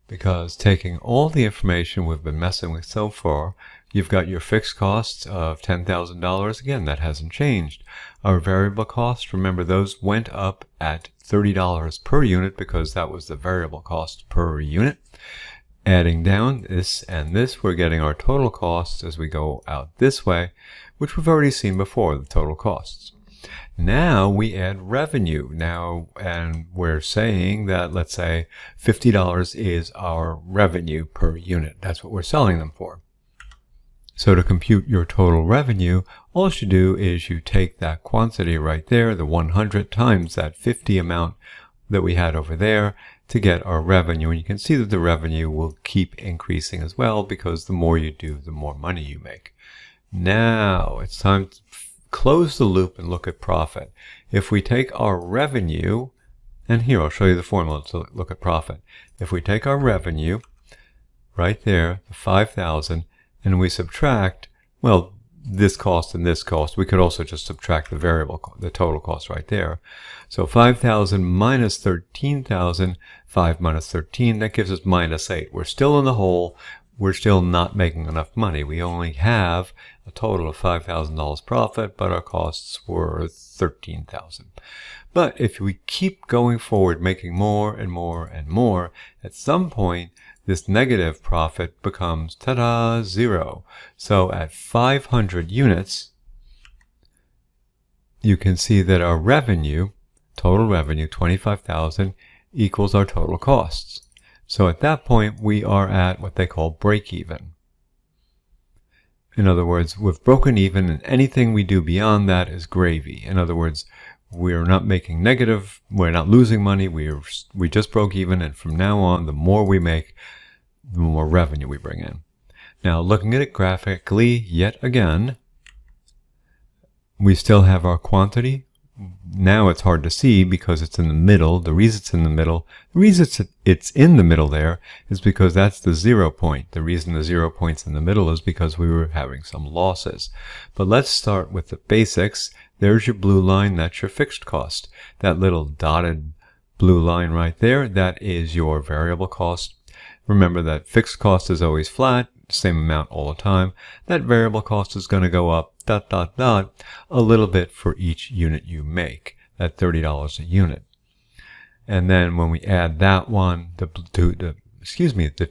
because taking all the information we've been messing with so far, you've got your fixed costs of $10,000. Again, that hasn't changed. Our variable costs, remember, those went up at $30 per unit because that was the variable cost per unit. Adding down this and this, we're getting our total costs as we go out this way, which we've already seen before, the total costs. Now we add revenue now, and we're saying that, let's say, $50 is our revenue per unit. That's what we're selling them for. So to compute your total revenue, all you do is you take that quantity right there, the 100 times that 50 amount that we had over there, to get our revenue. And you can see that the revenue will keep increasing as well, because the more you do, the more money you make. Now it's time to close the loop and look at profit. If we take our revenue, and here I'll show you the formula to look at profit. If we take our revenue right there, the 5,000, and we subtract, well, this cost and this cost, we could also just subtract the variable, the total cost right there. So 5,000 minus 13,000, 5 minus 13, that gives us minus 8. We're still in the hole. We're still not making enough money. We only have a total of $5,000 profit, but our costs were $13,000. But if we keep going forward, making more and more and more, at some point, this negative profit becomes, ta-da, 0. So at 500 units, you can see that our revenue, total revenue, 25,000, equals our total costs. So at that point, we are at what they call break even. In other words, we've broken even, and anything we do beyond that is gravy. In other words, we're not making negative, we're not losing money, we just broke even, and from now on, the more we make, the more revenue we bring in. Now, looking at it graphically, yet again, we still have our quantity. Now it's hard to see because it's in the middle. The reason it's in the middle, the reason it's in the middle there is because that's the 0 point. The reason the 0 point's in the middle is because we were having some losses. But let's start with the basics. There's your blue line, that's your fixed cost. That little dotted blue line right there, that is your variable cost. Remember that fixed cost is always flat, same amount all the time. That variable cost is going to go up, a little bit for each unit you make, at $30 a unit. And then when we add that one, the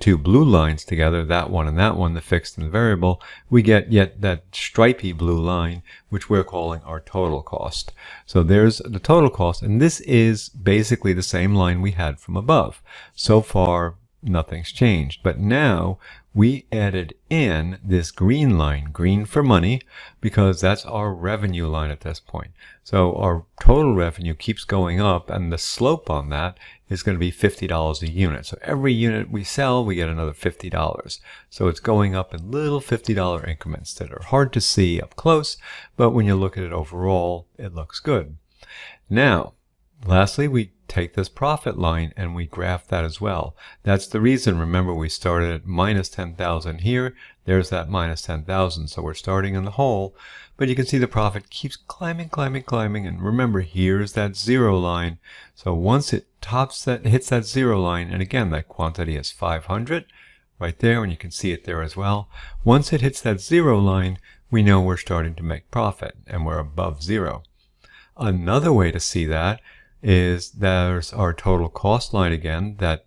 two blue lines together, that one and that one, the fixed and the variable, we get yet that stripy blue line, which we're calling our total cost. So there's the total cost, and this is basically the same line we had from above. So far, nothing's changed, but now we added in this green line, green for money, because that's our revenue line at this point. So our total revenue keeps going up, and the slope on that is going to be $50 a unit. So every unit we sell, we get another $50. So it's going up in little $50 increments that are hard to see up close, but when you look at it overall, it looks good. Now, lastly, we take this profit line and we graph that as well. That's the reason, remember, we started at minus 10,000 here. There's that minus 10,000. So we're starting in the hole, but you can see the profit keeps climbing, climbing, climbing. And remember, here's that 0 line. So once it hits that 0 line, and again, that quantity is 500 right there, and you can see it there as well. Once it hits that 0 line, we know we're starting to make profit and we're above 0. Another way to see that is there's our total cost line again, that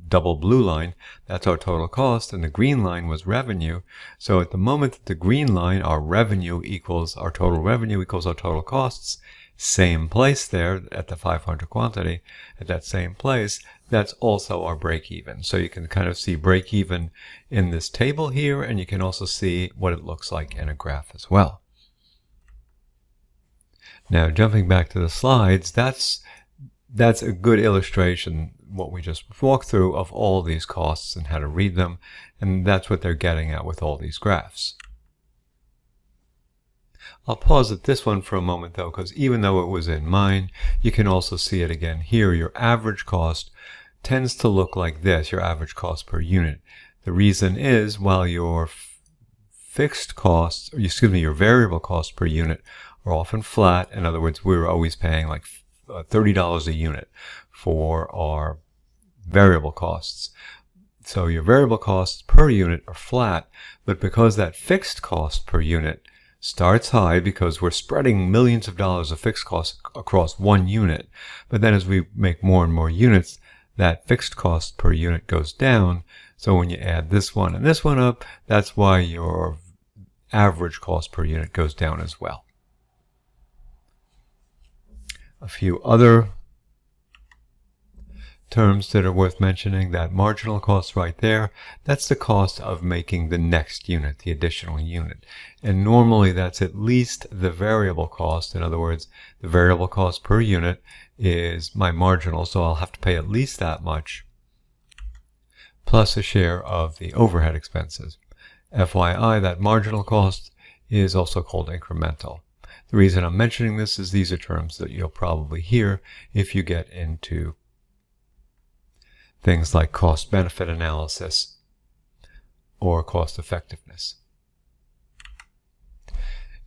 double blue line, that's our total cost, and the green line was revenue. So at the moment that the green line, our revenue equals our total revenue equals our total costs, same place there at the 500 quantity, at that same place, that's also our break even. So you can kind of see break even in this table here, and you can also see what it looks like in a graph as well. Now, jumping back to the slides, that's a good illustration, what we just walked through, of all these costs and how to read them, and that's what they're getting at with all these graphs. I'll pause at this one for a moment, though, because even though it was in mine, you can also see it again here. Your average cost tends to look like this, your average cost per unit. The reason is, while your fixed costs, your variable cost per unit are often flat. In other words, we were always paying like $30 a unit for our variable costs. So your variable costs per unit are flat, but because that fixed cost per unit starts high because we're spreading millions of dollars of fixed costs across one unit, but then as we make more and more units, that fixed cost per unit goes down. So when you add this one and this one up, that's why your average cost per unit goes down as well. A few other terms that are worth mentioning, that marginal cost right there, that's the cost of making the next unit, the additional unit. And normally that's at least the variable cost. In other words, the variable cost per unit is my marginal, so I'll have to pay at least that much, plus a share of the overhead expenses. FYI, that marginal cost is also called incremental. The reason I'm mentioning this is these are terms that you'll probably hear if you get into things like cost-benefit analysis or cost effectiveness.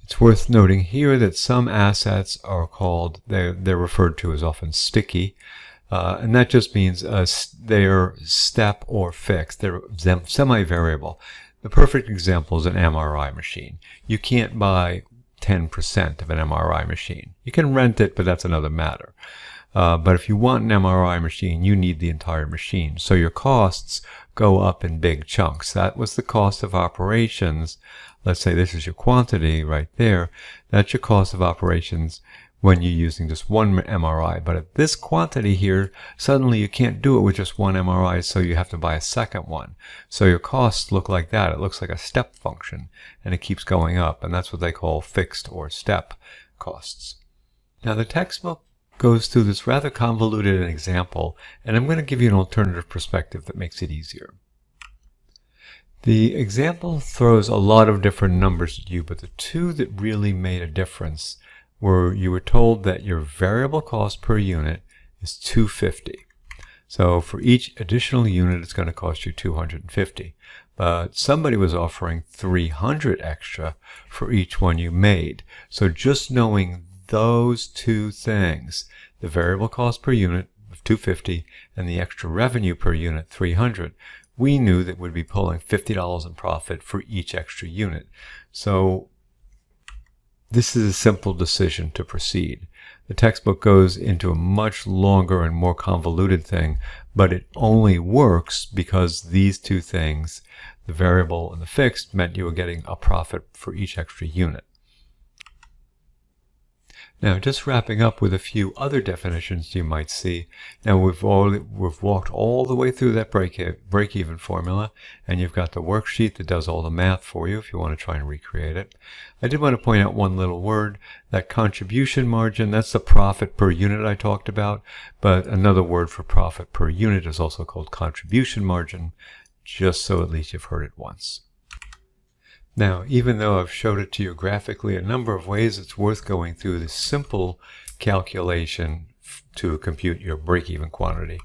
It's worth noting here that some assets are called, they're referred to as often sticky, and that just means they're step or fixed. They're semi-variable. The perfect example is an MRI machine. You can't buy 10% of an MRI machine. You can rent it, but that's another matter. But if you want an MRI machine, you need the entire machine. So your costs go up in big chunks. That was the cost of operations. Let's say this is your quantity right there. That's your cost of operations when you're using just one MRI. But at this quantity here, suddenly you can't do it with just one MRI, so you have to buy a second one. So your costs look like that. It looks like a step function, and it keeps going up. And that's what they call fixed or step costs. Now the textbook goes through this rather convoluted example, and I'm going to give you an alternative perspective that makes it easier. The example throws a lot of different numbers at you, but the two that really made a difference were you were told that your variable cost per unit is $250. So for each additional unit, it's going to cost you $250. But somebody was offering $300 extra for each one you made. So just knowing those two things, the variable cost per unit of $250 and the extra revenue per unit $300, we knew that we'd be pulling $50 in profit for each extra unit. So this is a simple decision to proceed. The textbook goes into a much longer and more convoluted thing, but it only works because these two things, the variable and the fixed, meant you were getting a profit for each extra unit. Now, just wrapping up with a few other definitions you might see. Now, we've walked all the way through that break-even formula, and you've got the worksheet that does all the math for you if you want to try and recreate it. I did want to point out one little word, that contribution margin, that's the profit per unit I talked about, but another word for profit per unit is also called contribution margin, just so at least you've heard it once. Now, even though I've showed it to you graphically a number of ways, it's worth going through this simple calculation to compute your break-even quantity.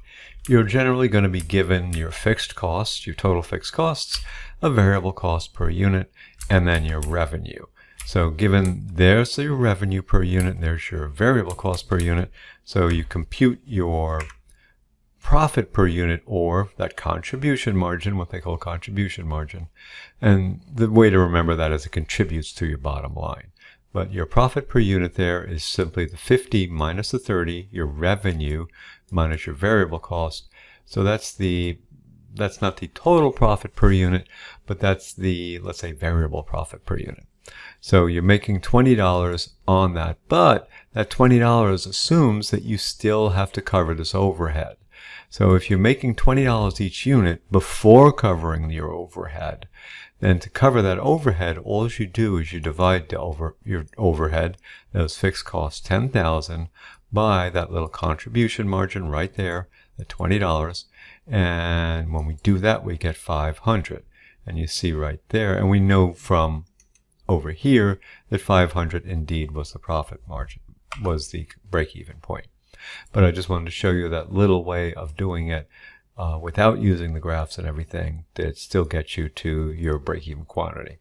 You're generally going to be given your fixed costs, your total fixed costs, a variable cost per unit, and then your revenue. So given there's your revenue per unit, and there's your variable cost per unit, so you compute your profit per unit, or that contribution margin, what they call contribution margin. And the way to remember that is it contributes to your bottom line. But your profit per unit there is simply the 50 minus the 30, your revenue minus your variable cost. So that's not the total profit per unit, but that's the, let's say, variable profit per unit. So you're making $20 on that, but that $20 assumes that you still have to cover this overhead. So if you're making $20 each unit before covering your overhead, then to cover that overhead, all you do is you divide your overhead, those fixed costs, $10,000, by that little contribution margin right there, the $20. And when we do that, we get $500. And you see right there, and we know from over here that $500 indeed was the profit margin, was the break-even point. But I just wanted to show you that little way of doing it without using the graphs and everything that still gets you to your break-even quantity.